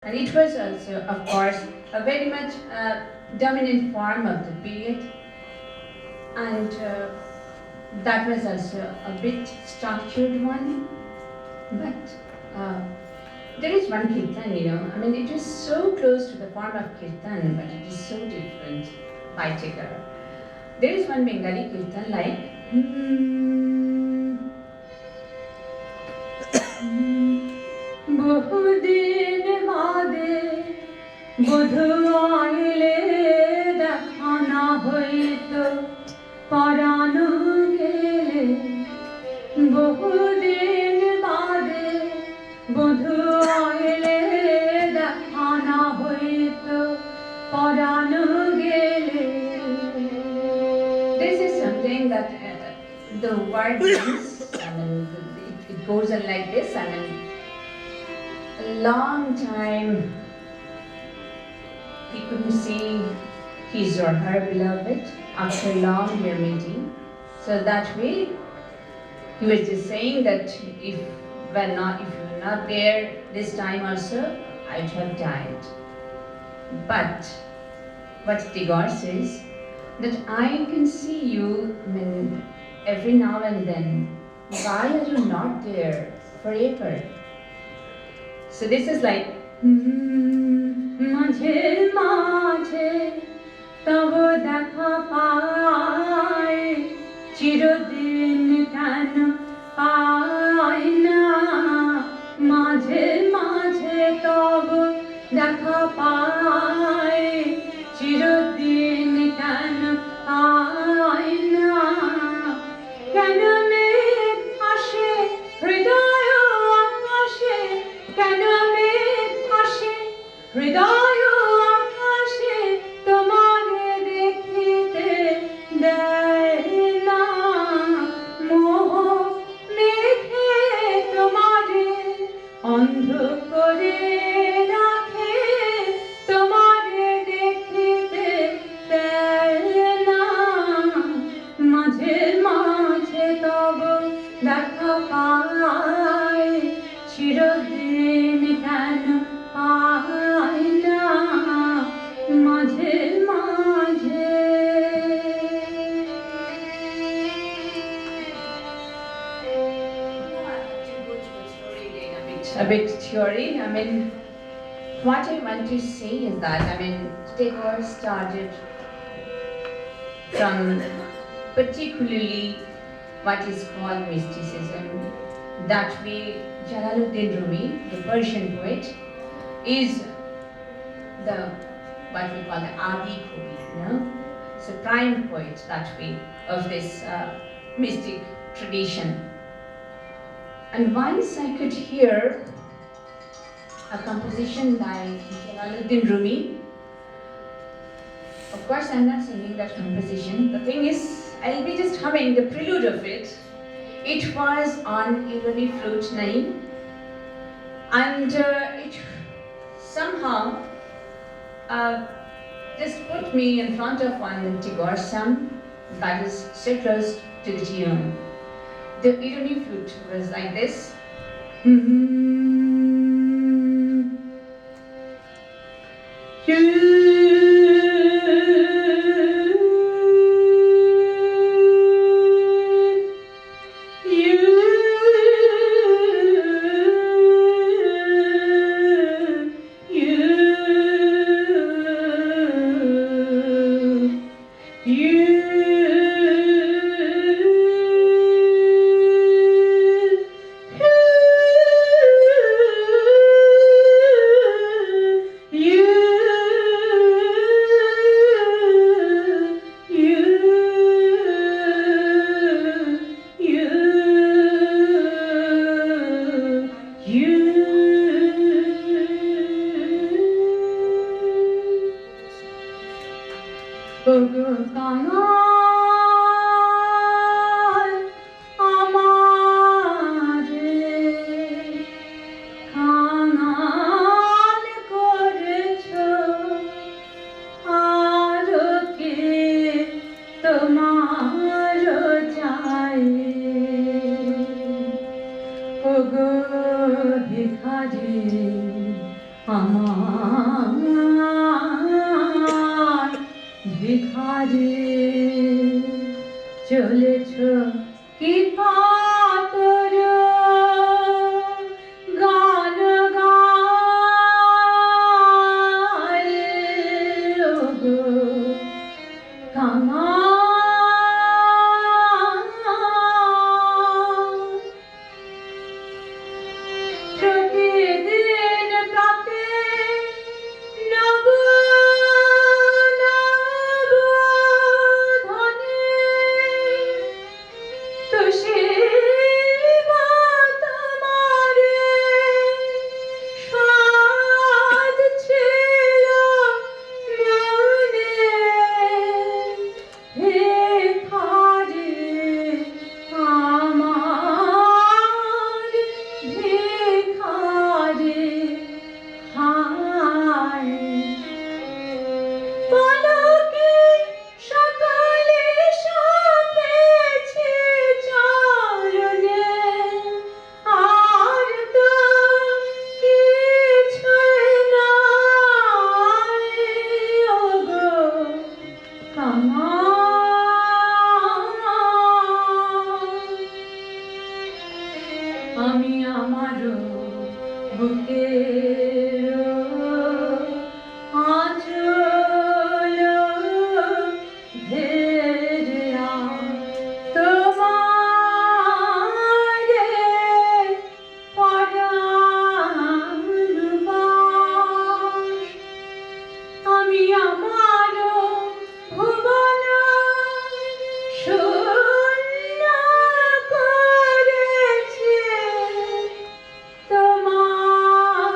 And it was also, of course, a very much dominant form of the period, and that was also a bit structured one. But there is one kirtan, I mean, it is so close to the form of kirtan, but it is so different by Tikar. There is one Bengali kirtan like. বহুদিন বাদে বধূ আইলে দেখা না হইত পরানো গেলে বহুদিন বাদে বধূ আইলে দেখা না হইত পরানো গেলে. This is something that the word means, I mean, it goes on like this. I mean, a long time he couldn't see his or her beloved after a long year meeting. So that way, he was just saying that if you were not there this time also, I'd have died. But what Tagore says, that I can see you, I mean, every now and then. Why are you not there forever? So this is like মাঝে মাঝে তব দেখা পাই চিরদিন কেন পাই না মাঝে মাঝে তব দেখা পাই চিরদিন কেন পাই না কেন মেঘ আসে হৃদয় আকাশে কেন মেঘ আসে হৃদয় আকাশে তোমাকে দেখিতে দেয় না মোহ মেঘে তোমারে অন্ধ করে রাখে তোমারে দেখিতে দেয় না মাঝে মাঝে তব দেখা পাই চিরদিন কেন পাই না মাঝে মাঝে. A bit theory. I mean, what I want to say is that, I mean, Tagore started from particularly what is called mysticism. That way, Jalaluddin Rumi, the Persian poet, is the what we call the Adi Kavi, so prime poet that way of this mystic tradition. And once I could hear a composition by Jalaluddin Rumi. Of course, I'm not singing that composition. The thing is, I'll be just humming the prelude of it. It was on Irani flute 9, and it somehow just put me in front of one Tagore song that is so close to the tune. The Irani flute was like this. ভিখারি আমার আমার ভিখারি চলেছ কি কাতর গান গায় ওগো কাঙাল প্রতিদিন প্রাতে নব নব ধনে তুষিবা তোমারে সাজ ছিল মনে ভিখারি আমার ভিখারি হায় পলকে সকালে সপেছে চরণে আর তো কিছুই নাই ওগো কাঙাল আমি আমারও বুকের আঁচল ধেরিয়া তোমারে পরাণবাস আমি আমারও ভুবন শূন্য করেছি তোমারও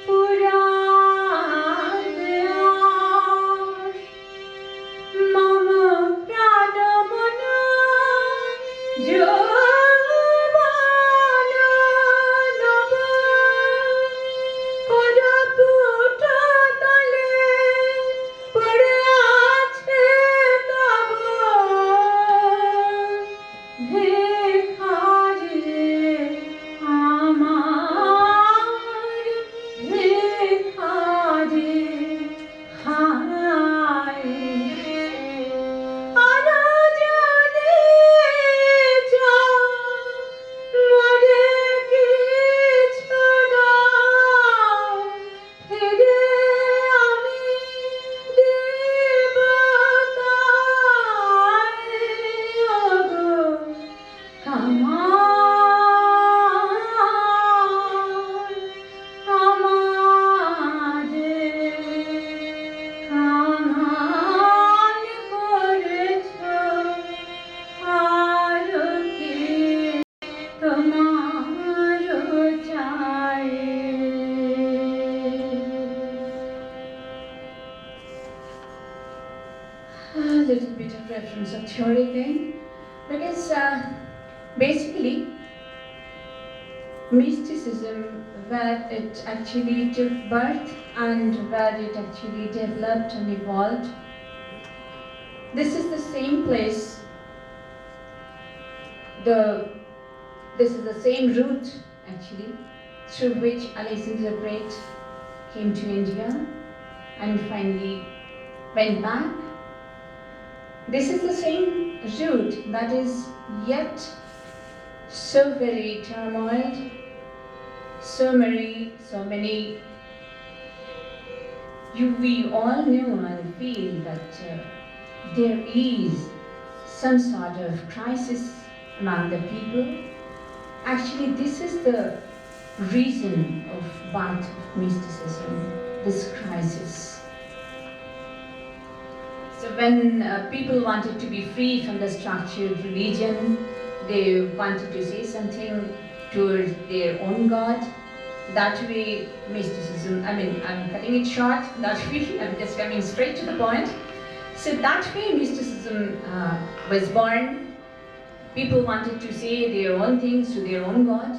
পুরাণে আস মম প্রাণ মন যৌবন নব করপুট তলে পড়ে আছে তব ভিখারি আমার ভিখারি হায় আর যদি চাও মরে কিছু দাও ফিরে আমি দেব তাই ওগো কাঙাল আমারে কাঙাল করেছ আর কি তোমার চাই a little bit of reference of theory again, because basically mysticism, where it actually took birth and where it actually developed and evolved, this is the same place, this is the same route actually through which Alexander the Great came to India and finally went back. This is the same route that is yet so very turmoiled, so many we all know and feel that there is some sort of crisis among the people. Actually, this is the reason of birth of mysticism, this crisis. So when people wanted to be free from the structured religion, they wanted to say something towards their own God. That way, mysticism, I'm cutting it short, that way, I'm just coming straight to the point. So that way, mysticism was born. People wanted to say their own things to their own God,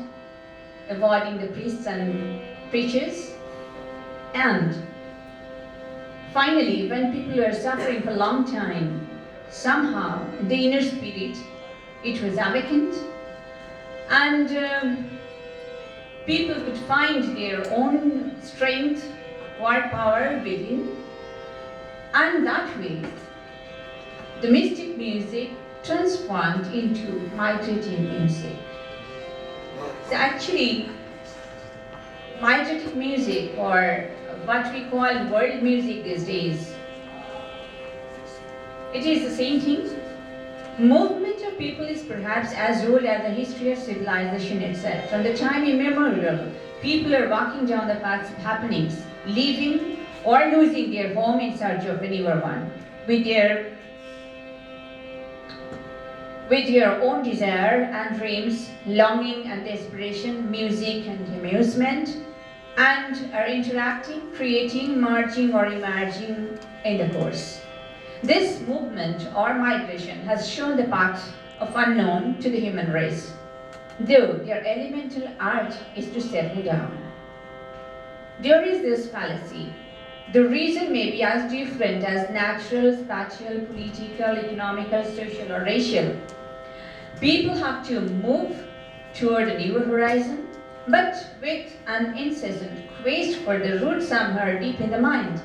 avoiding the priests and preachers. And finally, when people were suffering for a long time, somehow the inner spirit, it was awakened, and people could find their own strength or power within, and that way the mystic music transformed into migrating music. So actually, migrating music, or what we call world music these days, it is the same thing. Movement of people is perhaps as old as the history of civilization itself. From the time immemorial, people are walking down the paths of happenings, leaving or losing their home in search of a newer one, with their own desire and dreams, longing and desperation, music and amusement, and are interacting, creating, merging or emerging in the course. This movement or migration has shown the path of unknown to the human race, though their elemental art is to settle down. There is this fallacy. The reason may be as different as natural, spatial, political, economical, social, or racial. People have to move toward a newer horizon, but with an incessant quest for the root somewhere deep in the mind.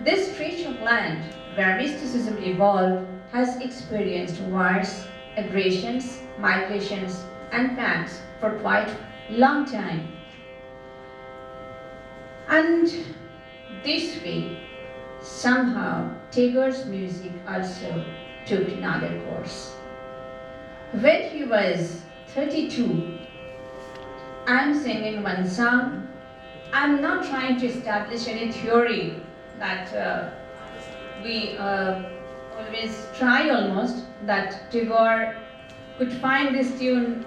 This stretch of land where mysticism evolved has experienced wars, aggressions, migrations, and panics for quite a long time. And this way, somehow, Tagore's music also took another course. When he was 32, I'm singing one song. I'm not trying to establish any theory that we always try almost, that Tagore could find this tune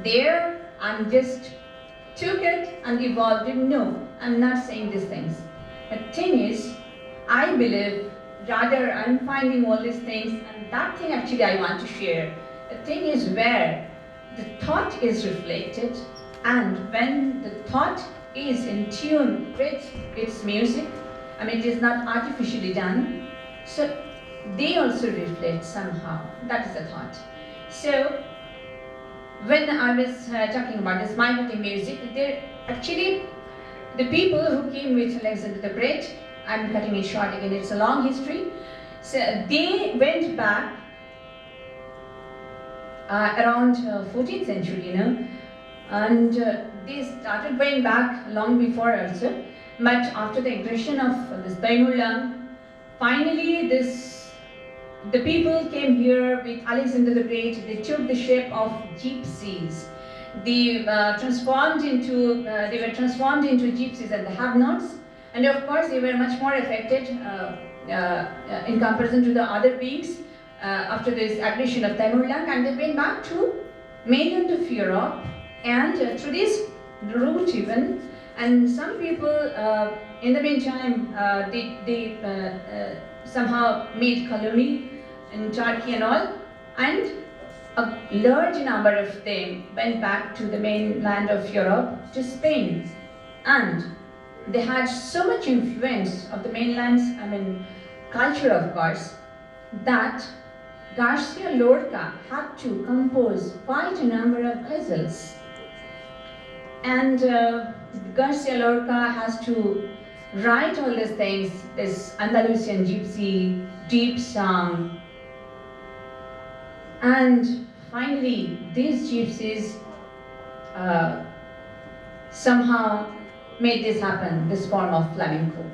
there and just took it and evolved it. No, I'm not saying these things. The thing is, I believe, rather I'm finding all these things, and that thing actually I want to share. The thing is where the thought is reflected, and when the thought is in tune with its music, I mean, it is not artificially done, so they also reflect somehow. That is the thought. So, when I was talking about this migrating music, there actually, the people who came with Alexander the Great, I'm cutting it short again, it's a long history, so they went back around 14th century, and they started going back long before also. But after the aggression of this Pendulum, finally the people came here with Alexander the Great. They took the shape of gypsies. They were transformed into gypsies and the have-nots, and of course they were much more affected in comparison to the other beings after this aggression of Pendulum, and they went back to mainland of Europe, and through this route even. And some people, in the meantime, they somehow made colony in Turkey and all, and a large number of them went back to the mainland of Europe, to Spain. And they had so much influence of the mainland's, culture of course, that Garcia Lorca had to compose quite a number of ghazals. And Garcia Lorca has to write all these things, this Andalusian gypsy, deep song. And finally, these gypsies somehow made this happen, this form of flamenco.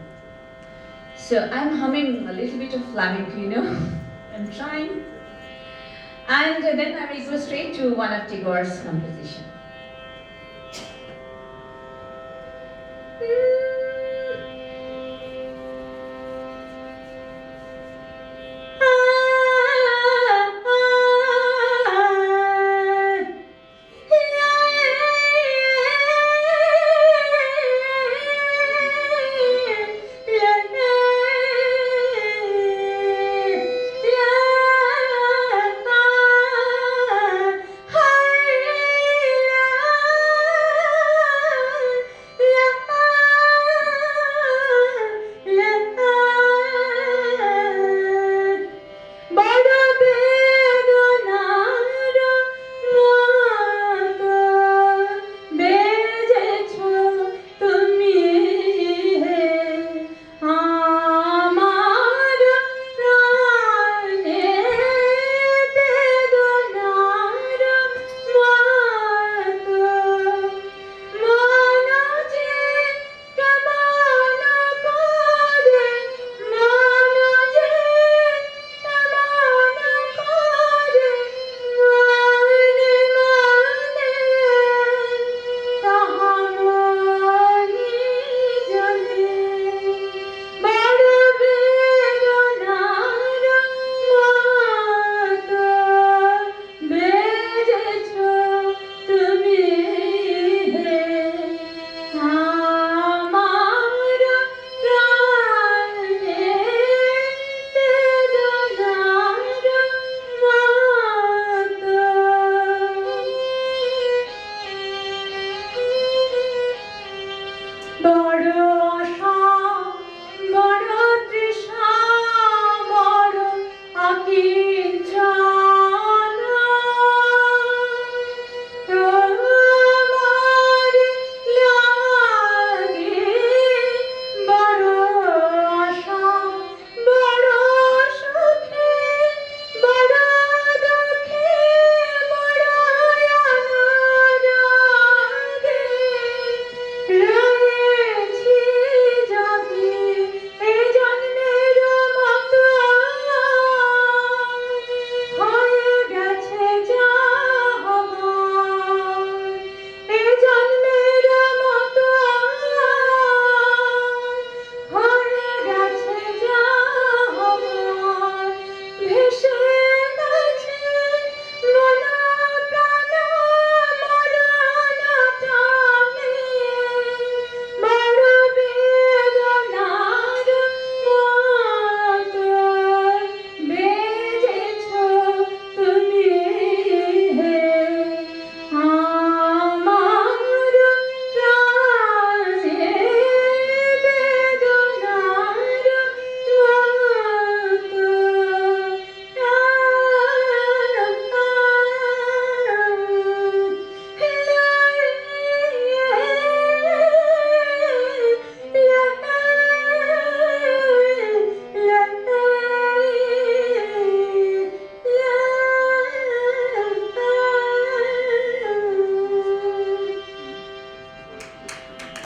So I'm humming a little bit of flamenco, I'm trying. And then I will go straight to one of Tagore's compositions.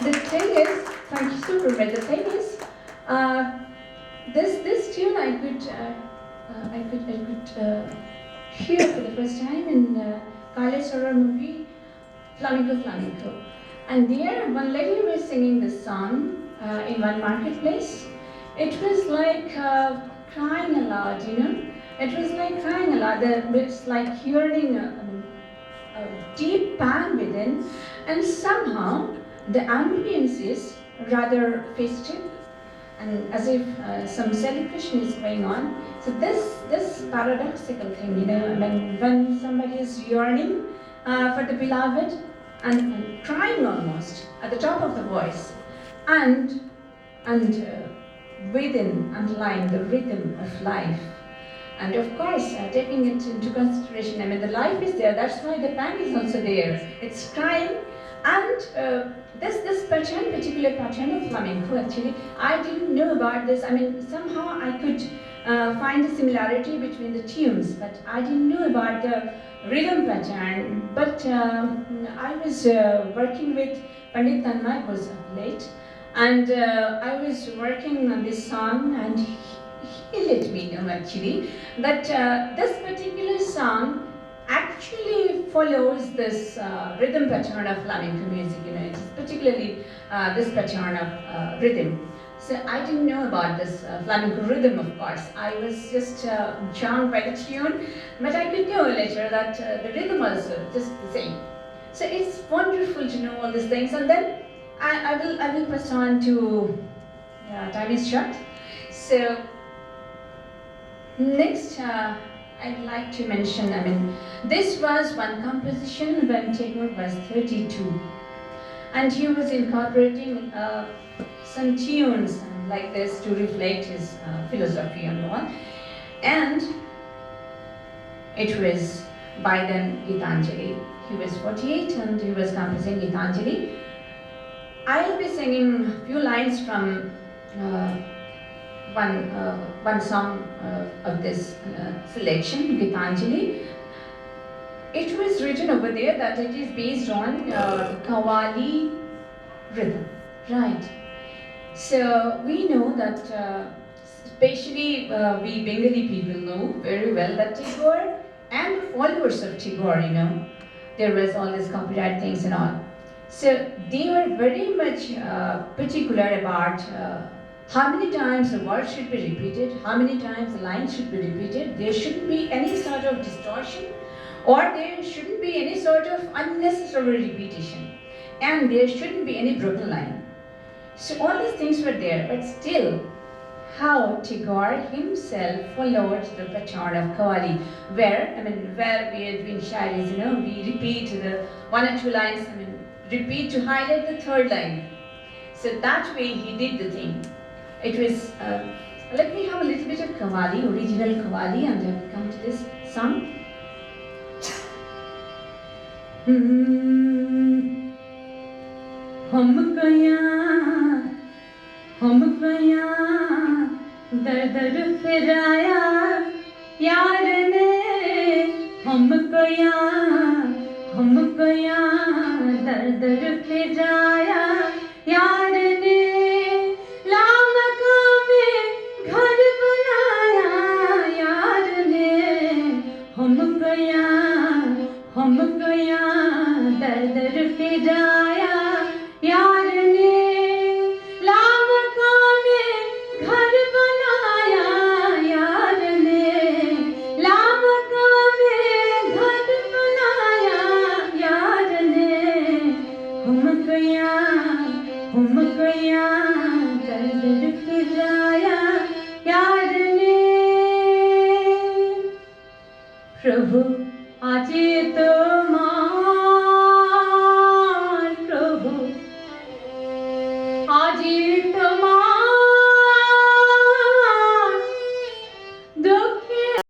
The thing is, thank you so much. The thing is, uh, this tune I could hear for the first time in Kale's horror movie, Flamenco Flamenco. And there, one lady was singing this song in one marketplace. It was like crying aloud, you know. It was like crying aloud. It's like hearing a deep pang within, and somehow the ambience is rather festive and as if some celebration is going on. So this paradoxical thing, you know, when somebody is yearning for the beloved and crying almost at the top of the voice, and within underlying the rhythm of life. And of course, taking it into consideration, I mean, the life is there, that's why the pang is also there. It's crying, and this pattern, particular pattern of flamenco, actually, I didn't know about this. I mean, somehow I could find a similarity between the tunes, but I didn't know about the rhythm pattern. But I was working with Pandit Tanmay was late, and I was working on this song, and he let me know actually that this particular song actually follows this rhythm pattern of flamenco music. You know, it's particularly this pattern of rhythm. So I didn't know about this flamenco rhythm, of course. I was just charmed by the tune, but I could know later that the rhythm was just the same. So it's wonderful to know all these things, and then I will pass on to time is short. So next, I'd like to mention, I mean, this was one composition when Tagore was 32. And he was incorporating some tunes like this to reflect his philosophy and all. And it was by then Gitanjali. He was 48 and he was composing Gitanjali. I'll be singing a few lines from one song of this selection, Gitanjali. It was written over there that it is based on Qawwali rhythm, right? So we know that, especially we Bengali people know very well that Tagore and the followers of Tagore, you know, there was all these copyright things and all. So they were very much particular about how many times the word should be repeated, how many times the line should be repeated. There shouldn't be any sort of distortion, or there shouldn't be any sort of unnecessary repetition, and there shouldn't be any broken line. So all these things were there, but still, how Tagore himself followed the pattern of Qawwali, where we are doing shairis, you know, we repeat the one or two lines, repeat to highlight the third line. So that way he did the thing. It was, let me have a little bit of Qawwali, original Qawwali, and then we come to this song. हम गया दर दर फिराया यार ने हम गया दर दर फिराया यार ने लामका में घर बनाया यार ने हम गया दर दर फिराया यार ने लामका में घर बनाया यार ने लामका में घर बनाया यार ने हम गया दर दर फिराया यार ने प्रभु आज तो आज तुम्हारा